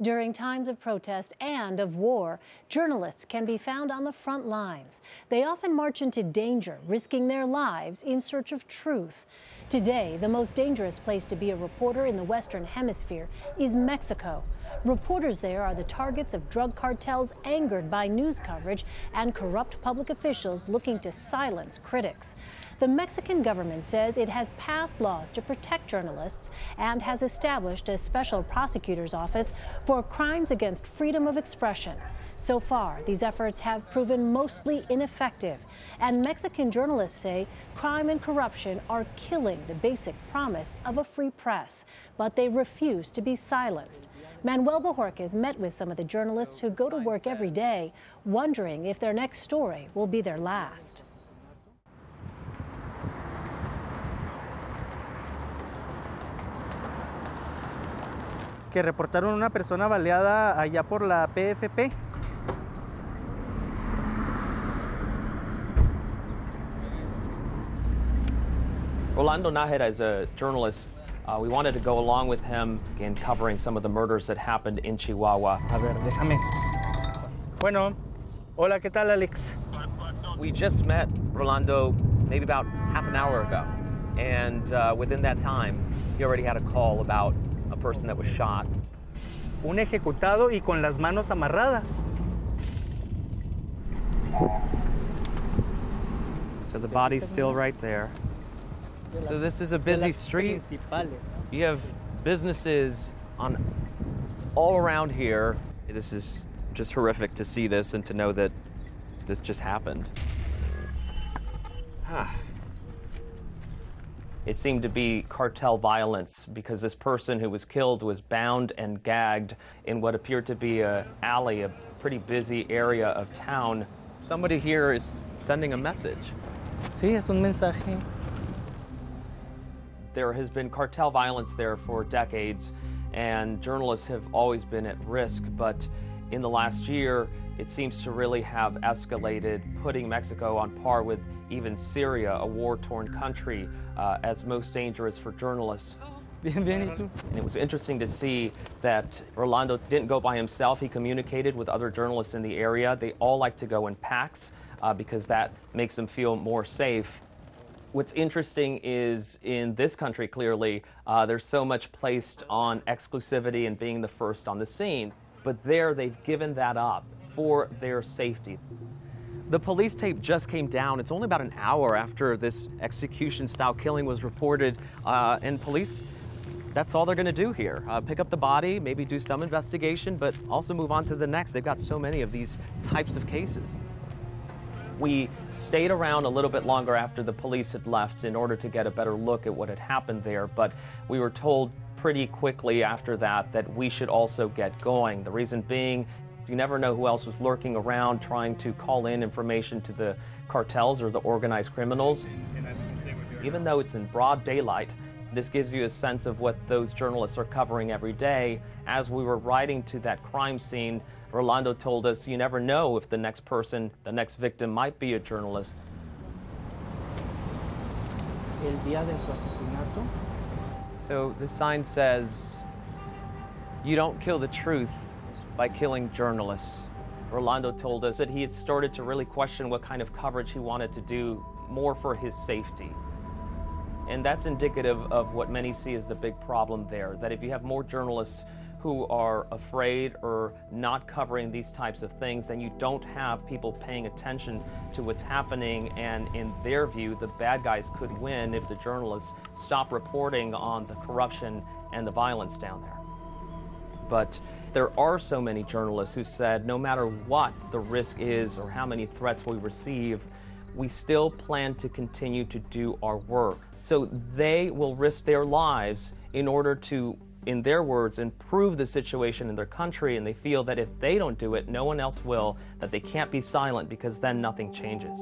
During times of protest and of war, journalists can be found on the front lines. They often march into danger, risking their lives in search of truth. Today, the most dangerous place to be a reporter in the Western Hemisphere is Mexico. Reporters there are the targets of drug cartels angered by news coverage and corrupt public officials looking to silence critics. The Mexican government says it has passed laws to protect journalists and has established a special prosecutor's office for crimes against freedom of expression. So far, these efforts have proven mostly ineffective, and Mexican journalists say crime and corruption are killing the basic promise of a free press, but they refuse to be silenced. Manuel Bojorquez met with some of the journalists who go to work every day, wondering if their next story will be their last. Que reportaron una persona baleada allá por la PFP. Rolando Nájera is a journalist. We wanted to go along with him in covering some of the murders that happened in Chihuahua. A ver, déjame. Bueno, hola, ¿qué tal, Alex? We just met Rolando maybe about half an hour ago, and within that time, he already had a call about a person that was shot. Un ejecutado y con las manos amarradas. So the body's still right there. So this is a busy street. You have businesses all around here. This is just horrific to see this and to know that this just happened. It seemed to be cartel violence because this person who was killed was bound and gagged in what appeared to be an alley, a pretty busy area of town. Somebody here is sending a message. Sí, es un mensaje. There has been cartel violence there for decades, and journalists have always been at risk, but in the last year, it seems to really have escalated, putting Mexico on par with even Syria, a war-torn country, as most dangerous for journalists. Bien, bien, ¿y tú? And it was interesting to see that Rolando didn't go by himself. He communicated with other journalists in the area. They all like to go in packs because that makes them feel more safe. What's interesting is in this country, clearly, there's so much placed on exclusivity and being the first on the scene. But there, they've given that up for their safety. The police tape just came down. It's only about an hour after this execution-style killing was reported, and police, that's all they're going to do here. Pick up the body, maybe do some investigation, but also move on to the next. They've got so many of these types of cases. We stayed around a little bit longer after the police had left in order to get a better look at what had happened there, but we were told pretty quickly after that that we should also get going. The reason being, you never know who else was lurking around trying to call in information to the cartels or the organized criminals. Even though it's in broad daylight, this gives you a sense of what those journalists are covering every day. As we were riding to that crime scene, Rolando told us you never know if the next person, the next victim might be a journalist. El día de su asesinato. So the sign says, "You don't kill the truth by killing journalists." Rolando told us that he had started to really question what kind of coverage he wanted to do more for his safety. And that's indicative of what many see as the big problem there, that if you have more journalists who are afraid or not covering these types of things, then you don't have people paying attention to what's happening, and in their view, the bad guys could win if the journalists stop reporting on the corruption and the violence down there. But there are so many journalists who said no matter what the risk is or how many threats we receive, we still plan to continue to do our work. So they will risk their lives in order to, in their words, improve the situation in their country, and they feel that if they don't do it, no one else will, that they can't be silent because then nothing changes.